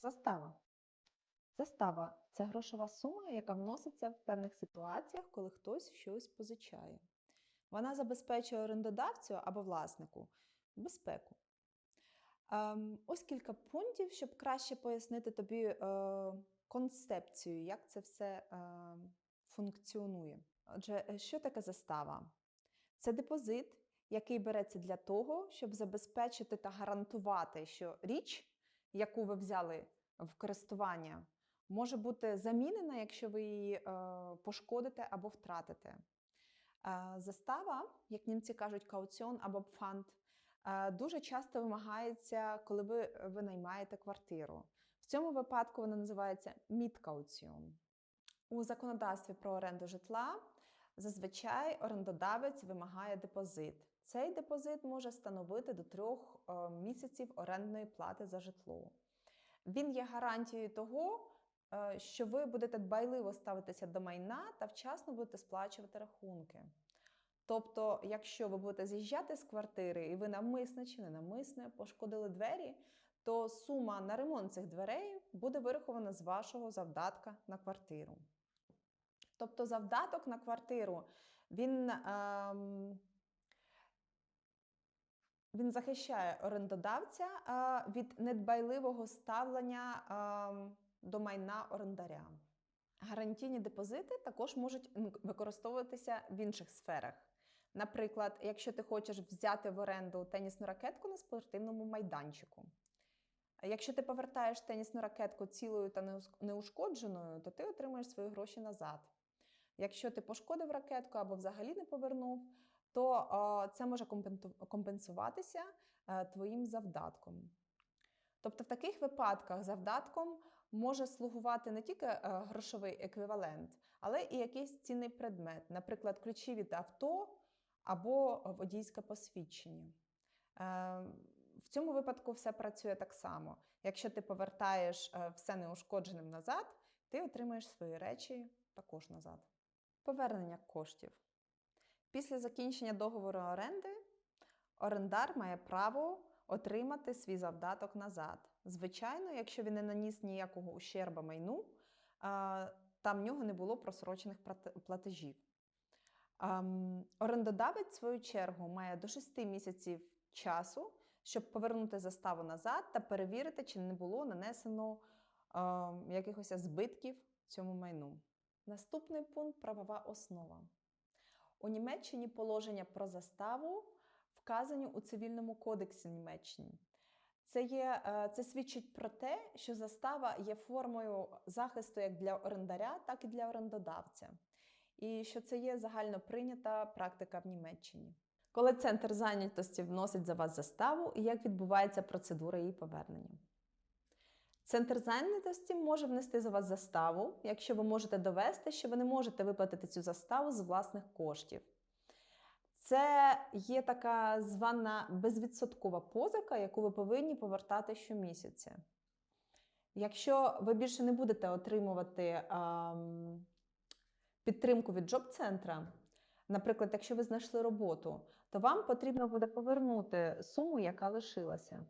Застава. Застава це грошова сума, яка вноситься в певних ситуаціях, коли хтось щось позичає. Вона забезпечує орендодавцю або власнику безпеку. Ось кілька пунктів, щоб краще пояснити тобі концепцію, як це все функціонує. Отже, що таке застава? Це депозит, який береться для того, щоб забезпечити та гарантувати, що річ, яку ви взяли в користування, може бути замінена, якщо ви її пошкодите або втратите. Застава, як німці кажуть, кауціон або пфанд, дуже часто вимагається, коли ви винаймаєте квартиру. В цьому випадку вона називається міткауціон. У законодавстві про оренду житла зазвичай орендодавець вимагає депозит. Цей депозит може становити до 3 місяців орендної плати за житло. Він є гарантією того, що ви будете дбайливо ставитися до майна та вчасно будете сплачувати рахунки. Тобто, якщо ви будете з'їжджати з квартири і ви навмисне чи ненавмисне пошкодили двері, то сума на ремонт цих дверей буде вирахована з вашого завдатка на квартиру. Тобто завдаток на квартиру, він захищає орендодавця від недбайливого ставлення до майна орендаря. Гарантійні депозити також можуть використовуватися в інших сферах. Наприклад, якщо ти хочеш взяти в оренду тенісну ракетку на спортивному майданчику. Якщо ти повертаєш тенісну ракетку цілою та неушкодженою, то ти отримаєш свої гроші назад. Якщо ти пошкодив ракетку або взагалі не повернув, то це може компенсуватися твоїм завдатком. Тобто в таких випадках завдатком може слугувати не тільки грошовий еквівалент, але і якийсь цінний предмет, наприклад, ключі від авто або водійське посвідчення. В цьому випадку все працює так само. Якщо ти повертаєш все неушкодженим назад, ти отримаєш свої речі також назад. Повернення коштів. Після закінчення договору оренди орендар має право отримати свій завдаток назад. Звичайно, якщо він не наніс ніякого ущерба майну, та в нього не було просрочених платежів. Орендодавець, в свою чергу, має до 6 місяців часу, щоб повернути заставу назад та перевірити, чи не було нанесено якихось збитків цьому майну. Наступний пункт – правова основа. У Німеччині положення про заставу вказані у Цивільному кодексі Німеччини. Це свідчить про те, що застава є формою захисту як для орендаря, так і для орендодавця. І що це є загально прийнята практика в Німеччині. Коли центр зайнятості вносить за вас заставу і як відбувається процедура її повернення. Центр зайнятості може внести за вас заставу, якщо ви можете довести, що ви не можете виплатити цю заставу з власних коштів. Це є така звана безвідсоткова позика, яку ви повинні повертати щомісяця. Якщо ви більше не будете отримувати підтримку від джоб-центра, наприклад, якщо ви знайшли роботу, то вам потрібно буде повернути суму, яка лишилася.